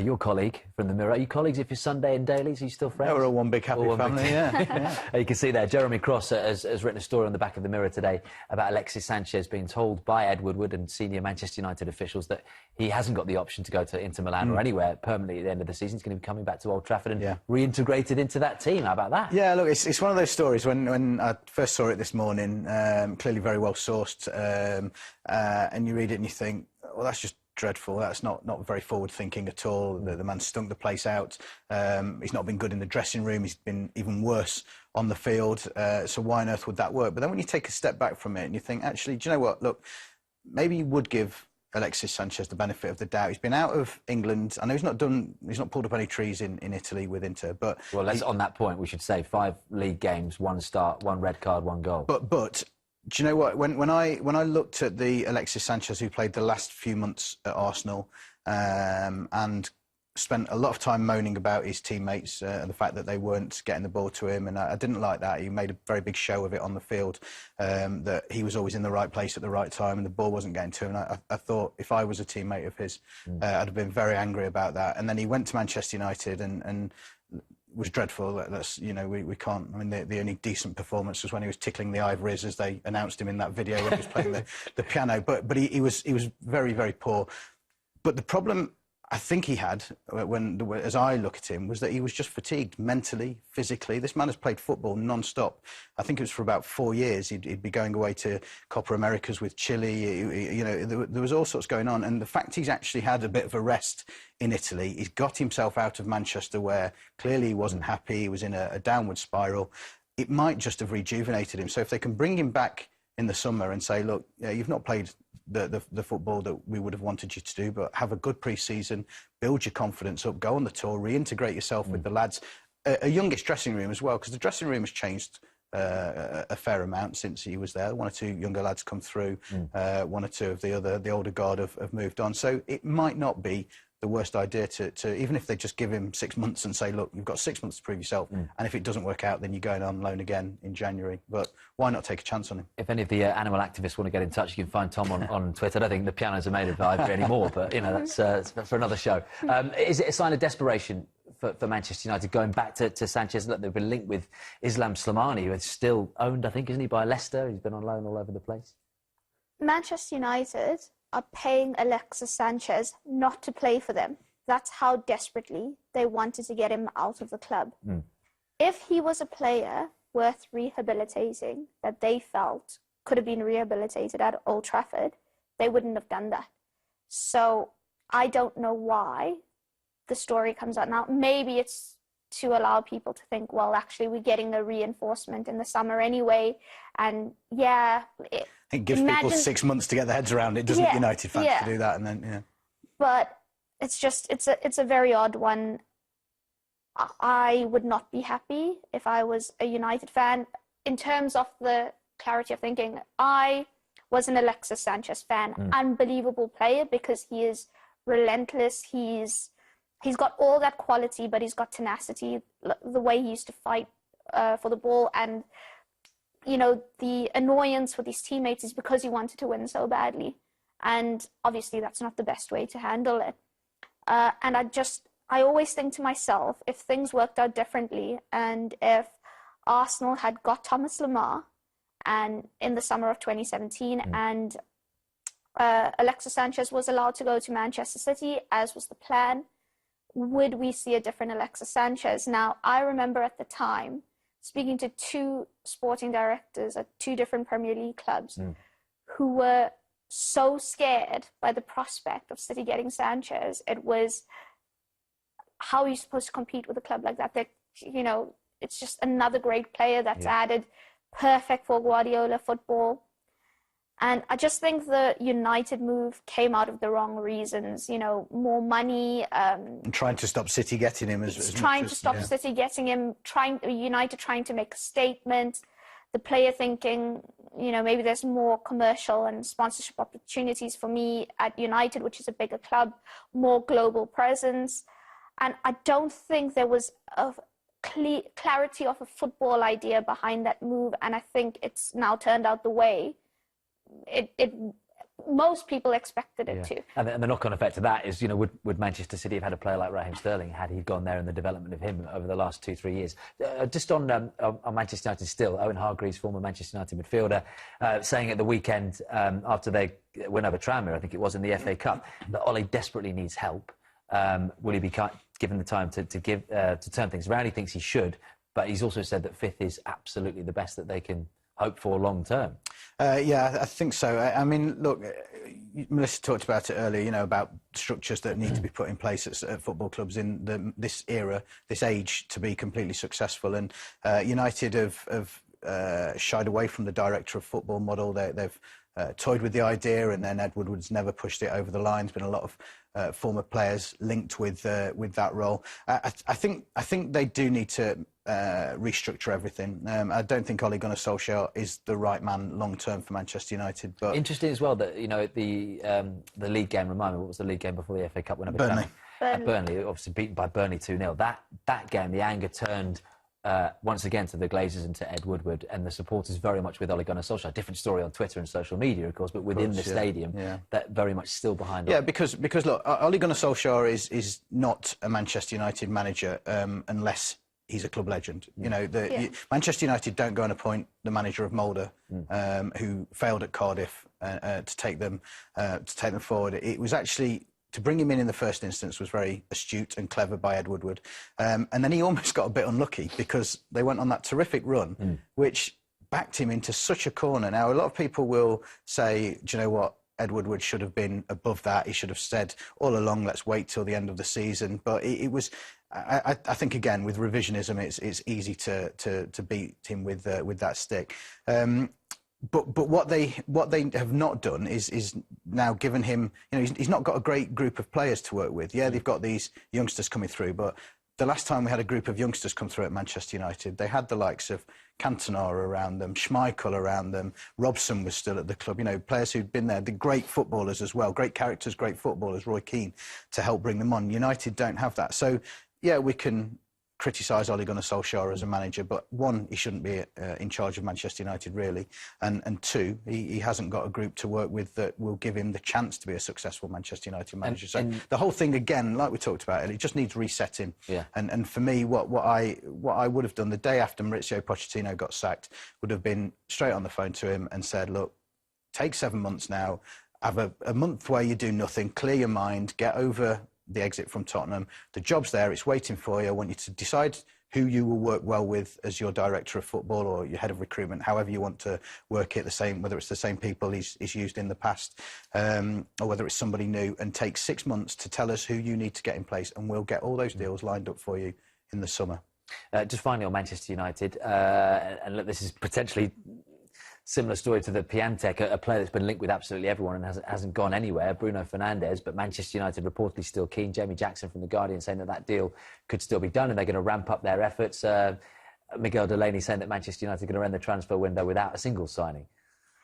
Your colleague from the Mirror. Are you colleagues if you're Sunday and dailies? Are you still friends? Yeah, we're all one big happy family, yeah. You can see there, Jeremy Cross has written a story on the back of the Mirror today about Alexis Sanchez being told by Ed Woodward and senior Manchester United officials that he hasn't got the option to go to Inter Milan or anywhere permanently at the end of the season. He's going to be coming back to Old Trafford and reintegrated into that team. How about that? Yeah, look, it's one of those stories. When I first saw it this morning, clearly very well sourced, and you read it and you think, well, that's just dreadful. That's not very forward thinking at all. The man stunk the place out. He's not been good in the dressing room. He's been even worse on the field. So why on earth would that work? But then when you take a step back from it and you think, actually, do you know what? Look, maybe you would give Alexis Sanchez the benefit of the doubt. He's been out of England. I know he's not pulled up any trees in Italy with Inter, but well, on that point, we should say 5 league games, 1 start, 1 red card, 1 goal. But do you know what? When I looked at the Alexis Sanchez who played the last few months at Arsenal, and spent a lot of time moaning about his teammates and the fact that they weren't getting the ball to him, and I didn't like that. He made a very big show of it on the field, that he was always in the right place at the right time and the ball wasn't getting to him. And I thought if I was a teammate of his, I'd have been very angry about that. And then he went to Manchester United and was dreadful. That's, you know, we can't. I mean, the only decent performance was when he was tickling the ivories, as they announced him in that video when he was playing the piano. But he was very, very poor. But the problem I think he had, as I look at him, was that he was just fatigued mentally, physically. This man has played football non-stop. I think it was for about 4 years. He'd be going away to Copa Americas with Chile. You know, there was all sorts going on. And the fact he's actually had a bit of a rest in Italy, he's got himself out of Manchester, where clearly he wasn't happy. He was in a downward spiral. It might just have rejuvenated him. So if they can bring him back in the summer and say, look, you've not played the football that we would have wanted you to do, but have a good pre-season, build your confidence up, go on the tour, reintegrate yourself with the lads. A youngish dressing room as well, because the dressing room has changed a fair amount since he was there. 1 or 2 younger lads come through, 1 or 2 of the older guard have moved on. So it might not be the worst idea to even if they just give him 6 months and say, look, you've got 6 months to prove yourself, and if it doesn't work out, then you're going on loan again in January. But why not take a chance on him? If any of the animal activists want to get in touch, you can find Tom on Twitter. I don't think the pianos are made of ivory anymore, but, you know, that's for another show. Is it a sign of desperation for Manchester United going back to Sanchez? Look, they've been linked with Islam Slimani, who is still owned, I think, isn't he, by Leicester? He's been on loan all over the place. Manchester United are paying Alexis Sanchez not to play for them. That's how desperately they wanted to get him out of the club. If he was a player worth rehabilitating, that they felt could have been rehabilitated at Old Trafford, they wouldn't have done that. So I don't know why the story comes out now. Maybe it's to allow people to think, well, actually, we're getting a reinforcement in the summer anyway. And yeah, it gives people 6 months to get their heads around it, doesn't it, United fans, to do that, and then But it's just it's a very odd one. I would not be happy if I was a United fan. In terms of the clarity of thinking, I was an Alexis Sanchez fan. Unbelievable player, because he is relentless. He's got all that quality, but he's got tenacity. The way he used to fight for the ball, and you know, the annoyance with his teammates is because he wanted to win so badly, and obviously that's not the best way to handle it. And I always think to myself, if things worked out differently, and if Arsenal had got Thomas Lemar and in the summer of 2017, and Alexis Sanchez was allowed to go to Manchester City, as was the plan, would we see a different Alexis Sanchez? Now, I remember at the time speaking to 2 sporting directors at 2 different Premier League clubs who were so scared by the prospect of City getting Sanchez. It was, how are you supposed to compete with a club like that? You know, it's just another great player that's added, perfect for Guardiola football. And I just think the United move came out of the wrong reasons. You know, more money. And trying to stop City getting him. Trying to stop City getting him. United trying to make a statement. The player thinking, you know, maybe there's more commercial and sponsorship opportunities for me at United, which is a bigger club, more global presence. And I don't think there was a clarity of a football idea behind that move. And I think it's now turned out the way it most people expected it to. And the knock-on effect of that is, you know, would Manchester City have had a player like Raheem Sterling had he gone there in the development of him over the last 2-3 years? Just on Manchester United still, Owen Hargreaves, former Manchester United midfielder, saying at the weekend after they win over Tranmere, I think it was in the FA Cup, that Ole desperately needs help. Will he be given the time to turn things around? He thinks he should, but he's also said that fifth is absolutely the best that they can hope for long term. Yeah, I think so. I mean, look, Melissa talked about it earlier, you know, about structures that need to be put in place at football clubs in this era, this age, to be completely successful. And United have shied away from the director of football model. They've toyed with the idea, and then Ed Woodward's never pushed it over the line. There's been a lot of former players linked with that role. I think they do need to restructure everything. I don't think Ole Gunnar Solskjaer is the right man long term for Manchester United. But interesting as well that, you know, the league game. Remind me, what was the league game before the FA Cup? Burnley. Burnley, obviously beaten by Burnley 2-0. That game, the anger turned once again to the Glazers and to Ed Woodward, and the supporters very much with Ole Gunnar Solskjaer. Different story on Twitter and social media, of course, but within the stadium, that very much still behind. Yeah, because look, Ole Gunnar Solskjaer is not a Manchester United manager unless he's a club legend. You know, Manchester United don't go and appoint the manager of Mulder, who failed at Cardiff, to take them forward. It was actually, to bring him in the first instance was very astute and clever by Ed Woodward. And then he almost got a bit unlucky because they went on that terrific run, which backed him into such a corner. Now, a lot of people will say, do you know what? Ed Woodward should have been above that. He should have said all along, let's wait till the end of the season. But it was, I think, again, with revisionism, it's easy to beat him with that stick. But what they have not done is now given him, you know, he's not got a great group of players to work with. Yeah, they've got these youngsters coming through, but the last time we had a group of youngsters come through at Manchester United, they had the likes of Cantona around them, Schmeichel around them, Robson was still at the club, you know, players who'd been there, the great footballers as well, great characters, great footballers, Roy Keane, to help bring them on. United don't have that. So, yeah, we can criticise Ole Gunnar Solskjaer as a manager, but one, he shouldn't be in charge of Manchester United, really, and two, he hasn't got a group to work with that will give him the chance to be a successful Manchester United manager. So the whole thing, again, like we talked about, it just needs resetting. Yeah. And for me, what I would have done the day after Maurizio Pochettino got sacked would have been straight on the phone to him and said, look, take 7 months now, have a month where you do nothing, clear your mind, get over the exit from Tottenham. The job's there, it's waiting for you. I want you to decide who you will work well with as your director of football or your head of recruitment, however you want to work it, the same, whether it's the same people he's used in the past, or whether it's somebody new, and take 6 months to tell us who you need to get in place, and we'll get all those deals lined up for you in the summer. Just finally on Manchester United, and look, this is potentially similar story to the Piatek, a player that's been linked with absolutely everyone and hasn't gone anywhere, Bruno Fernandes, but Manchester United reportedly still keen. Jamie Jackson from The Guardian saying that deal could still be done and they're going to ramp up their efforts. Miguel Delaney saying that Manchester United are going to end the transfer window without a single signing.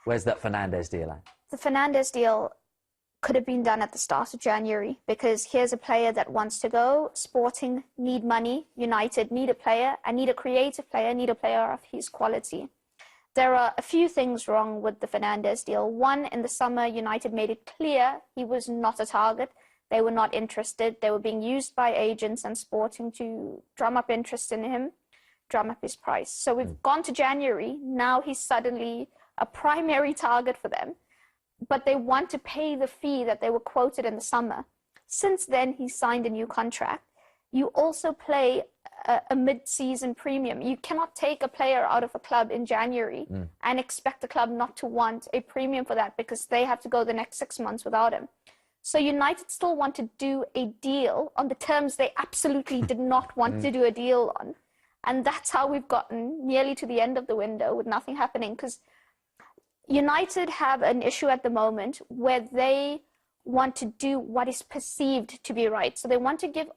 Where's that Fernandes deal at? The Fernandes deal could have been done at the start of January, because here's a player that wants to go. Sporting need money, United need a player, and need a creative player, need a player of his quality. There are a few things wrong with the Fernandes deal. One, in the summer, United made it clear he was not a target. They were not interested. They were being used by agents and Sporting to drum up interest in him, drum up his price. So we've gone to January. Now he's suddenly a primary target for them. But they want to pay the fee that they were quoted in the summer. Since then, he signed a new contract. You also play a mid-season premium. You cannot take a player out of a club in January and expect the club not to want a premium for that, because they have to go the next 6 months without him. So United still want to do a deal on the terms they absolutely did not want to do a deal on. And that's how we've gotten nearly to the end of the window with nothing happening, because United have an issue at the moment where they want to do what is perceived to be right. So they want to give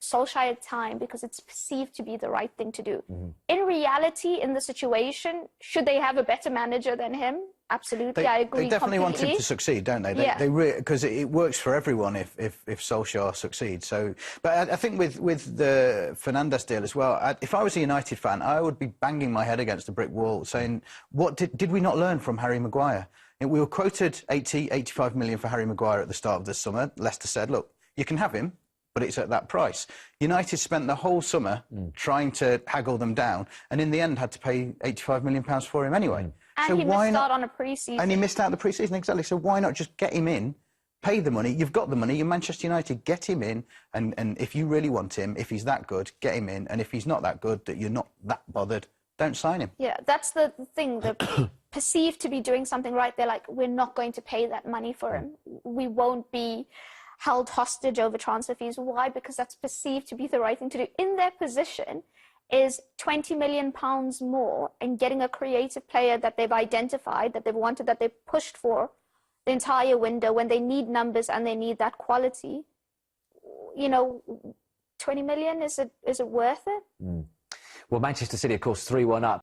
Solskjaer time because it's perceived to be the right thing to do. In reality, in the situation, should they have a better manager than him? Absolutely, I agree. They definitely want him to succeed, don't they? Because it works for everyone if Solskjaer succeeds. So, but I think with the Fernandes deal as well, if I was a United fan, I would be banging my head against a brick wall, saying, "What did we not learn from Harry Maguire? We were quoted 85 million for Harry Maguire at the start of the summer. Leicester said, look, you can have him, but it's at that price. United spent the whole summer trying to haggle them down, and in the end had to pay £85 million for him anyway. And so he why missed not, out on a pre-season. And he missed out the pre-season, exactly. So why not just get him in, pay the money? You've got the money. You're Manchester United. Get him in, and if you really want him, if he's that good, get him in. And if he's not that good, that you're not that bothered, don't sign him. Yeah, that's the thing. They're perceived to be doing something right. They're like, we're not going to pay that money for him. We won't be held hostage over transfer fees. Why? Because that's perceived to be the right thing to do. In their position is £20 million more and getting a creative player that they've identified, that they've wanted, that they've pushed for the entire window when they need numbers and they need that quality. You know, 20 million, is it worth it? Well, Manchester City, of course, 3-1 up.